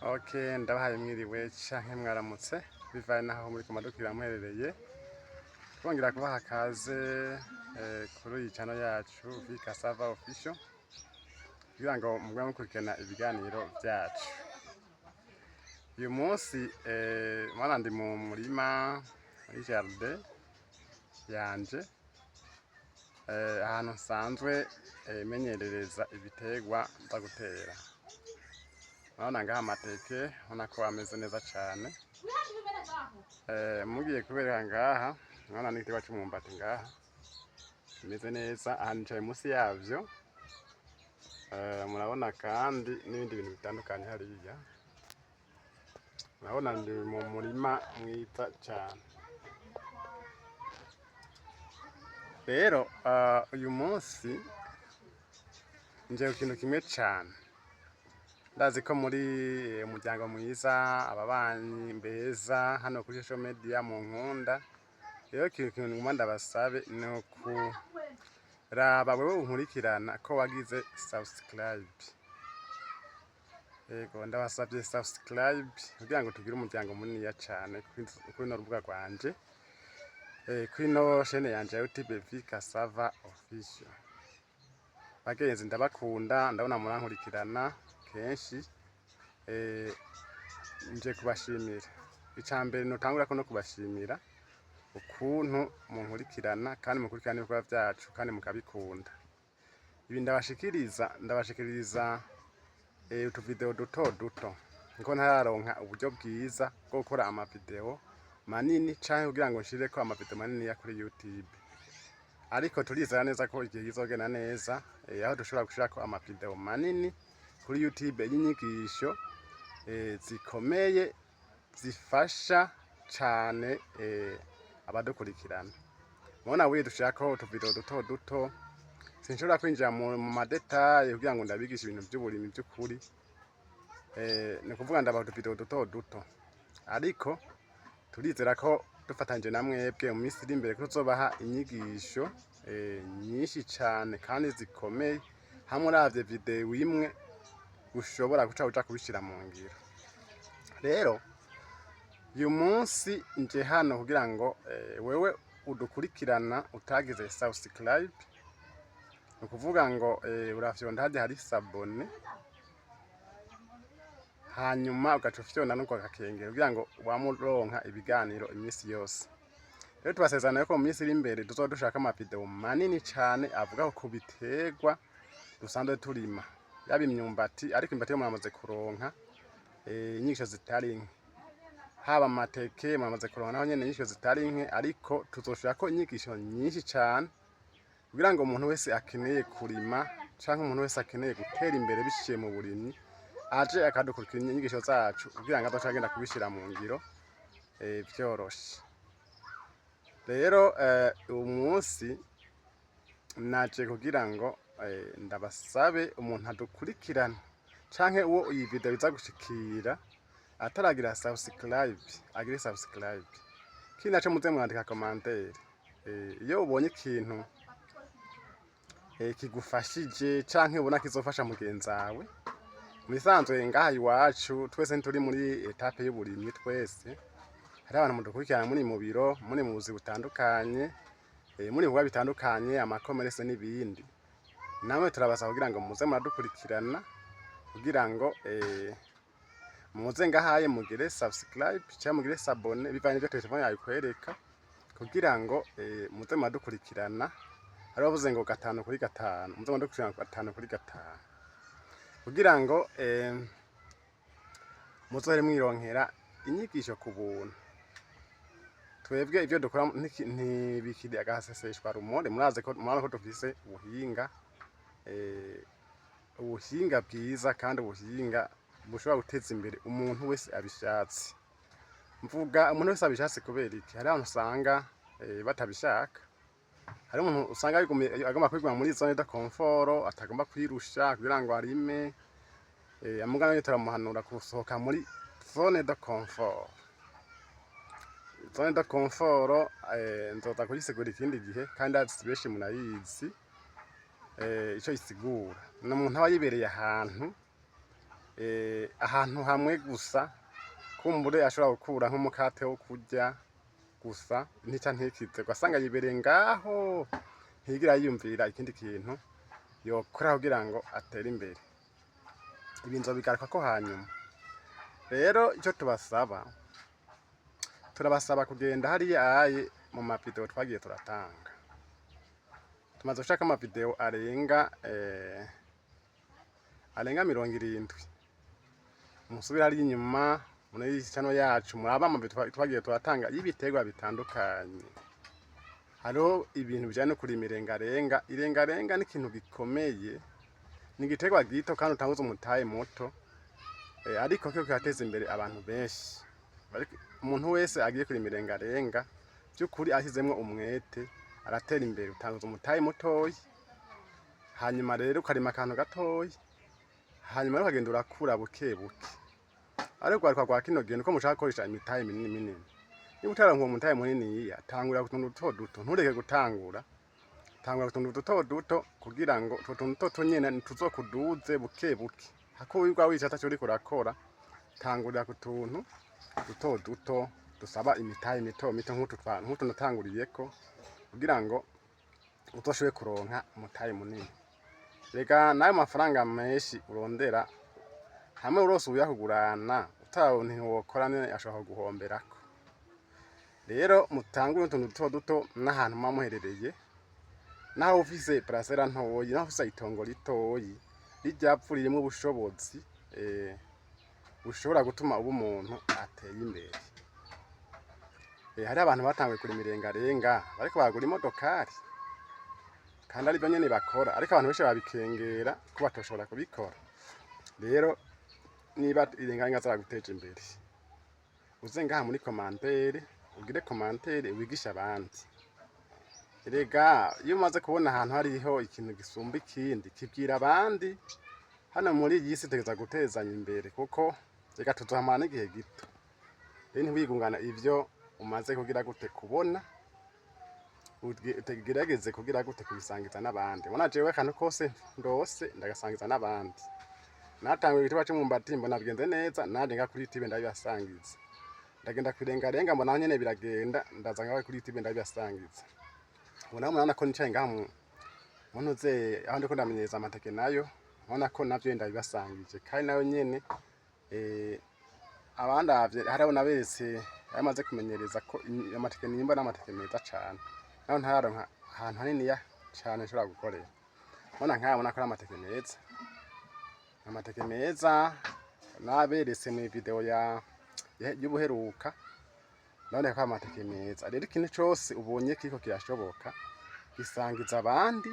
Okay, ndabahaye mwiriwe canke mwaramutse bivanye naho muri kumadukira muherereye. Twongera kubaha akaze kuri iyi channel yacu Vika Sava Official kugira ngo mugwe mukurikirana ibiganiro vyacu. Uyu munsi mwana ndi mu murima muri jardin yanje ahantu nsanzwe menyerereza ibitegwa nza gutera. Urabona ngaha amateke ubona ko ameze neza cyane. Mugiye kubereka ngaha urabona n'igiterwa cy'umwumbati ngaha kimeze neza, aha nicaye munsi yavyo. Murabona kandi n'ibindi bintu bitandukanye hariya. Murabona ndi mu murima mwiza cyane. Rero uyu munsi nje ku kintu kimwe cyane. Ndazi ko muri umuryango mwiza ababanyi mbeza hano kuri social media mu nkunda. Rero kintu nguma ndabasabe no kuraba wewe unkurikirana ko wagize subscribe. Yego ndabasabye subscribe kugira ngo tugire umuryango munini cyane kuri no rubuga rwanje. Kuri no chaîne yanje ya YouTube Vika Sava Official. Bagenzi ndabakunda, ndabona murankurikirana kenshi. Nje kubashimira. Icambere notangura ko no kubashimira ukuntu munkurikirana kandi mukurikirana ibikorwa vyacu kandi mukabikunda. Ibi ndabashikiriza utu video duto niko ntararonka uburyo bwiza bwo gukora ama video manini canke kugira ngo nshireko ama video manini ya kuri YouTube. Ariko turizera neza ko igihe kizogenda neza aho dushobora gushirako ama video manini kuri YouTube y'inyigisho zikomeye zifasha cyane abadukurikirana. Mubona buri dushirako utu video duto sinshobora kwinjira mu madetaye kugira ngo ndabigisha ibintu by'uburimi by'ukuri. Ni kuvuga ndabaho utu video duto ariko turizera ko dufatanje na mwebwe mu minsi iri imbere ko tuzobaha inyigisho nyinshi cyane kandi zikomeye hamwe uravye video imwe ushobora guca kubishira mu ngiro. Rero uyu munsi nje hano kugira ngo wewe udukurikirana utagize subscribe, ni kuvuga ngo urafyonda hadi hari sabone hanyuma ugaca ufyonda nuko gakengera kugira ngo wamuronka ibiganiro iminsi yose. Rero tubasezerana ko mu minsi iri imbere tuzodushaka ama video manini cyane avuga ku bitegwa dusanzwe turima. Yaba imyumbati ariko imyumbati yo muramaze kuronka inyigisho zitari nke. Haba amateke muramaze kuronka naho nyene inyigisho zitari nke, ariko tuzoshirako inyigisho nyinshi cyane kugira ngo umuntu wese akeneye kurima canke umuntu wese akeneye gutera imbere biciye mu burimyi aje akadukurikira inyigisho zacu kugira ngo azoca agenda kubishira mu ngiro vyoroshe. Rero uyu munsi naje kugira ngo ndabasabe umuntu adukurikirana canke uwo iyi video iza gushikira ataragira subscribe agire subscribe. Kindi naco muze mwandika commentaire iyo ubonye ikintu kigufashije canke ubona kizofasha mugenzawe. Misanzwe ngaha iwacu twese nturi muri etape y'uburimyi, twese hari abantu mudukurikirana muri mu biro, muri mu buzi butandukanye, muri bikorwa bitandukanye, amakomerese n'ibindi. Namwe turabasaba kugira ngo muze muradukurikirana kugira ngo muze ngahaye mugire subscribe cyangwa mugire sabone bivanye n'ibyo telefone yawe ikwereka kugira ngo muze muradukurikirana. Hari bavuze ngo 5 kuri 5, muze muradukurikirana 5 kuri 5 kugira ngo muzohere mwironkera inyigisho ku buntu. Twebwe ibyo dukora ntibikiri agaseseshwa rumore. Muraze ko murabona ko dufise ubuhinga bwiza kandi ubuhinga bushobora guteza imbere umuntu wese abishatse. Mvuga umuntu wese abishatse kubera iki? Hari abantu usanga batabishaka. Hari umuntu usanga agomba kwiguma muri zone de confort, atagomba kwirusha kugira ngo arime. Amugana yo turamuhanura gusohoka muri zone de confort. Zone de confort nzoza kuyisigura ikindi gihe kandi benshi munayizi ico isigura. N'umuntu aba yibereye ahantu ahantu hamwe gusa kumbure ashobora gukura nk'umukate wo kurya gusa ntica ntikize ugasanga yibereye ngaho ntigira yiyumvira ikindi kintu yokora kugira ngo atere imbere. Ibi nzobigaruka ko hanyuma. Rero icyo turabasaba kugenda hariya aye mu mavideo twagiye turatanga. Tumaze gushaka amavideo arenga 70. Musubira ari inyuma muri channel yacu muraba amavideo twagiye turatanga y'ibiterwa bitandukanye. Hariho ibintu bijyanye no kurima irengarenga. Irengarenga ni ikintu gikomeye, ni igiterwa gito kandi utanguza umutahe muto, ariko cyo kirateza imbere abantu benshi. Umuntu wese agiye kurima irengarenga by'ukuri ashyizemo umwete aratera imbere, utanguza umutahe mutoyi, hanyuma rero ukarima akantu gatoyi, hanyuma ukagenda urakura buke buke. Ariko gwaruka gwa kino gihe nuko mushaka gukoresha imitahe minini. Niba utaranka umutahe munini tangura kutuntu duto duto, ntureke gutangura. Tangura kutuntu duto duto kugira ngo utuntu duto nyene tuzokuduze buke buke. Hako wibwa wicata cyo uriko urakora, tangurira ku tuntu duto duto dusaba imitahe mito mito nk'utu natanguriyeko kugira ngo utoshobe kuronka umutahe munini. Rega nayo mafaranga menshi urondera hamwe urose uyakugurana utaronka ntiwokora nene ashobora guhomberako. Rero mutangure utuntu duto duto n'ahantu muherereye, naho ufise parasera ntoyi, naho ufise itongo ritoyi riryapfuririmo ubushobozi bushobora gutuma ubu umuntu ateye imbere. Hari abantu batanguye kurima irengarenga bariko bagura imodokari kandi ari byo nyene bakora, ariko abantu benshi babikengera ko batoshobora kubikora. Rero niba irengarenga zaraguteje imbere, uze ngaha muri commentaire ugire commentaire wigisha abandi. Rega iyo umaze kubona ahantu hariho ikintu gisumba ikindi kibwira abandi. Hano muri iyi si tegeza gutezanya imbere kuko rega tuzohamana igihe gito. Rero ntiwigungana ivyo umaze kugira gute kubona, utegerageze kugira gute kubisangiza n'abandi. Bona jewe kantu kose ndose ndagasangiza n'abandi. Natanguye igitwa cyo mu mbatimbo nabigenze neza, nanje nga kuri TV ndabibasangiza. Ndagenda kwirengarenga mbona nyene biragenda, ndaza ngaho kuri TV ndabibasangiza. Murabona ko nicaye ngaha munoze aho ndiko ndamenyeza amateke nayo, ubona ko navyo ndabibasangije kandi nayo nyene abandavye hariho naberetse yamaze kumenyereza ko amateke nimba n'amateke meza cyane. Naho ntararonka ahantu hanini ya cyane nshobora gukorera. Ubona nkabona ko amateke meza. Amateke meza naberetse mu video y'ubuheruka, none ko amateke meza. Rero ikintu cyose ubonye kiko kirashoboka gisangiza abandi,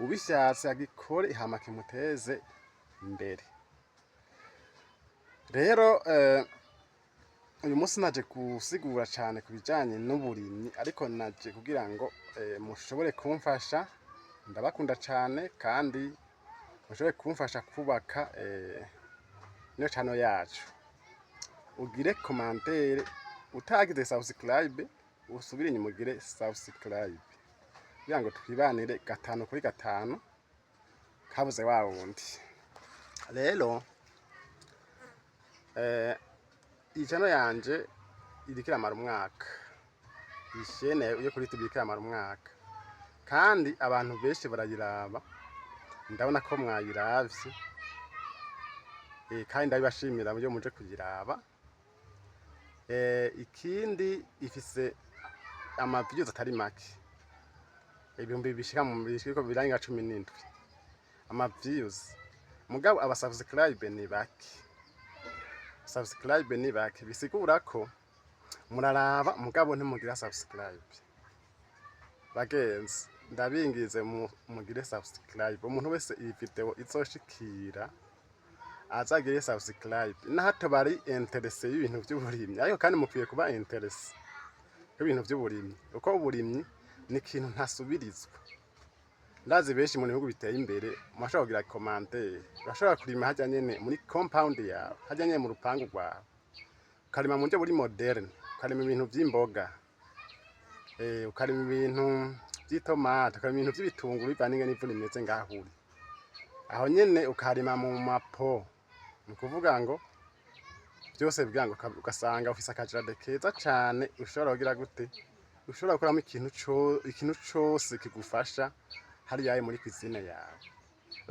ubishatse agikore hama kimuteze imbere. Rero uyu munsi naje gusigura cyane kubijanye n'uburimyi, ariko naje kugira ngo mushobore kumfasha. Ndabakunda cyane kandi mushobore kumfasha kubaka no channel yacu. Ugire commentaire, utagize subscribe usubire inyuma ugire subscribe kugira ngo twibanire 5 kuri 5 kabuze wa wundi. Rero iyi channel yanje irikira mara umwaka, ishene yo kuri tubikira mara umwaka, kandi abantu benshi barayiraba. Ndabona ko mwayiravye kandi ndabibashimira byo muje kuyiraba. Ikindi ifise amaviews atari make, ibihumbi bishika mu bishiko biranga 17 amaviews. Mugabo aba subscribe ni bake, subscribe ni bake, bisigura ko muraraba mugabo ntimugira subscribe. Bagenzi ndabingize mugire subscribe. Umuntu wese iyi video izoshikira azagire subscribe, nahato bari interesse y'ibintu by'uburimyi, ariko kandi mukwiye kuba interesse y'ibintu by'uburimyi, uko uburimyi ni ikintu ntasubirizwa. Ndazi benshi mu bihugu biteye imbere mwashobora kugira commentaire, bashobora kurima hajya nyene muri compound yawe, hajya nyene mu rupangu rwawe, ukarima mu buryo buri moderne, ukarima ibintu by'imboga, ukarima ibintu by'itomate, ukarima ibintu by'ibitunguru bivanye n'imvura imeze ngahuri. Aho nyene ukarima mu mapo ni ukuvuga ngo byose bigira ngo ugasanga ufise akajarade keza cane ushobora kugira gute, ushobora gukoramo ikintu cose kigufasha hariya muri cuisine yawe.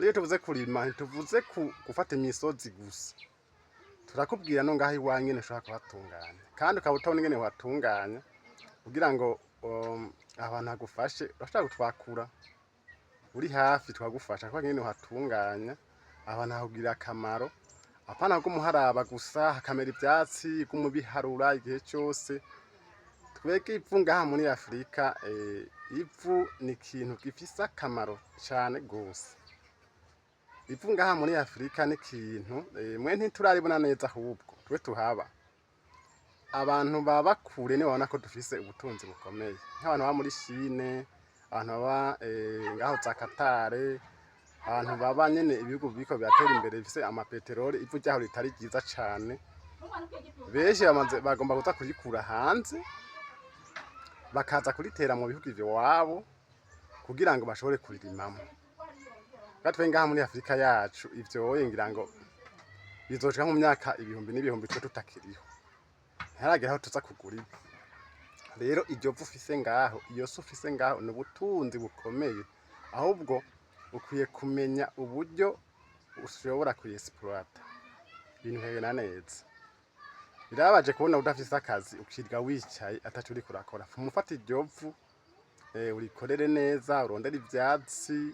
Iyo tuvuze kurima ntituvuze gufata imisozi gusa, turakubwira no ngaho iwanyu nyene ushobora kuhatunganya, kandi ukaba utabona ingene uhatunganya kugira ngo abantu hagufashe. Urashobora gutwakura uri hafi twagufasha kuko nyene uhatunganya abantu hahugirira akamaro, apana kumuharaba gusa hakamera ivyatsi kumubiharura igihe cyose. Twebwe ivu ngaha muri Afrika, ivu ni ikintu gifise akamaro cane gose. Ivu ngaha muri Afrika ni ikintu mwe ntituraribona neza, ahubwo twe tuhaba abantu baba kure nibo babona ko dufise ubutunzi bukomeye, nk'abantu baba muri Chine, abantu baba ngaho za Qatar, abantu baba nyene ibihugu biko biratera imbere bifise amapeteroli, ivu ryaho ritari ryiza cane. Benshi bagomba kuza kurikura hanze bakaza kuritera mu bihugu iwabo kugira ngo bashobore kuririmamo. Gatwe ngaha muri Afrika yacu ivyo ngira ngo bizoshika mu myaka ibihumbi n'ibihumbi twe tutakiriho, ntaragera aho tuza kugura ivu. Rero iryo vu ufise ngaho, iyo so ufise ngaho ni ubutunzi bukomeye, ahubwo ukwiye kumenya uburyo ushobora kuyexploita ibintu bikagenda neza. Birabaje kubona udafise akazi ukirwa wicaye ataco uriko urakora. Mufata iryo vu urikorere neza, urondere ivyatsi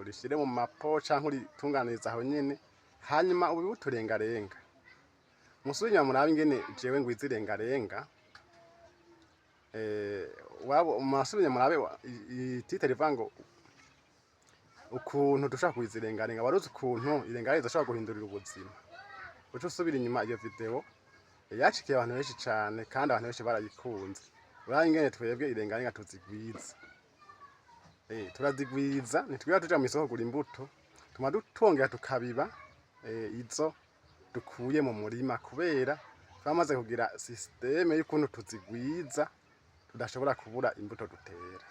urishire mu mapo canke uritunganiriza aho nyene, hanyuma ubibuturengarenga. Musubira murabe ingene jewe ngwiza irengarenga, wabo musubira murabe titre rivuga ngo ukuntu dushaka kwiza irengarenga. Waruzi ukuntu irengarenga zishobora guhindurira ubuzima. Uco usubira inyuma iyo video yacikiye abantu benshi cane, kandi abantu benshi barayikunze. Urabe ingene twebwe irengarenga tuzigwiza. Turazigwiza, ntitwiga tuja mu isoko kugura imbuto, tuma dutongera tukabiba izo dukuye mu murima, kubera twamaze kugira systeme y'ukuntu tuzigwiza tudashobora kubura imbuto dutera.